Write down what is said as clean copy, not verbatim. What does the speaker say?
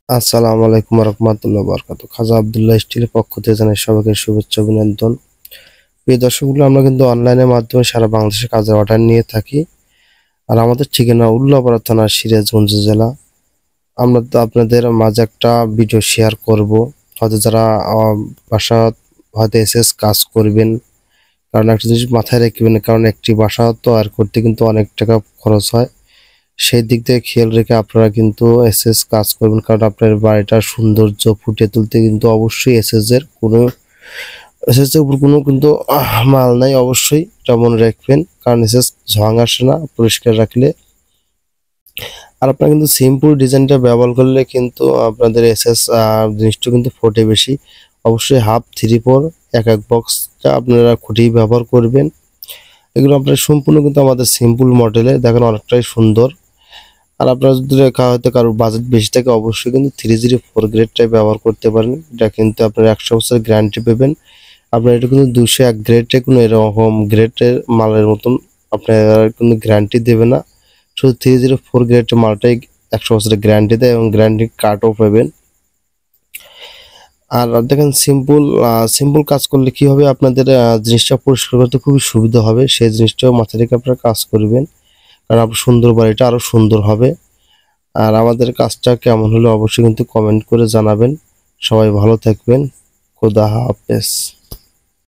আসসালামু আলাইকুম রহমতুল্লাহ বরকাত। খাজা আব্দুল্লাহ স্টিলের পক্ষ থেকে জানাই সবাইকে শুভেচ্ছা অভিনন্দন। প্রিয় দর্শকগুলো, আমরা কিন্তু অনলাইনের মাধ্যমে সারা বাংলাদেশে কাজের অর্ডার নিয়ে থাকি। আর আমাদের ঠিকানা উল্লাপাড়া থানা, সিরাজগঞ্জ জেলা। আমরা তো আপনাদের মাঝে একটা ভিডিও শেয়ার করব। হয়তো যারা বাসা হয়তো এসএস কাজ করবেন, কারণ একটা জিনিস মাথায় রাখবেন, কারণ একটি বাসা তৈরি করতে কিন্তু অনেক টাকা খরচ হয়। সেই দিক থেকে খেয়াল রেখে আপনারা কিন্তু এসএস কাজ করবেন, কারণ আপনার বাড়িটার সৌন্দর্য ফুটিয়ে তুলতে কিন্তু অবশ্যই এসএস এর উপর কোনো কিন্তু মাল নাই, অবশ্যই এটা মনে রাখবেন, কারণ এসএস ঝং আসে না পরিষ্কার রাখলে। আর আপনারা কিন্তু সিম্পল ডিজাইনটা ব্যবহার করলে কিন্তু আপনাদের এসএস জিনিসটা কিন্তু ফোটে বেশি। অবশ্যই হাফ 3/4 এক বক্সটা আপনারা খুঁটি ব্যবহার করবেন। এগুলো আপনারা সম্পূর্ণ কিন্তু আমাদের সিম্পল মডেলে দেখেন, অনেকটাই সুন্দর। আর আপনারা যদি হয়তো কারোর বাজেট বেশি থাকে, অবশ্যই কিন্তু 304 গ্রেডটাই ব্যবহার করতে পারেন। এটা কিন্তু আপনারা 100 বছরের গ্যারান্টি পাবেন। আপনার এটা কিন্তু 201 গ্রেডে কোনো এরকম গ্রেডের মালের মতন আপনার কিন্তু গ্যারান্টি দেবে না। শুধু 304 গ্রেডের মালটাই 100 বছরের গ্যারান্টি দেয় এবং গ্যারান্টি কার্ডও পাবেন। আর দেখেন, সিম্পল কাজ করলে কি হবে, আপনাদের জিনিসটা পরিষ্কার করতে খুবই সুবিধা হবে। সেই জিনিসটাও মাথায় রেখে আপনারা কাজ করবেন, কারণ আপনার সুন্দর বাড়িটা আরো সুন্দর হবে। আর আমাদের কাজটা কেমন হলো অবশ্যই কিন্তু কমেন্ট করে জানাবেন। সবাই ভালো থাকবেন। খোদা হাফেজ।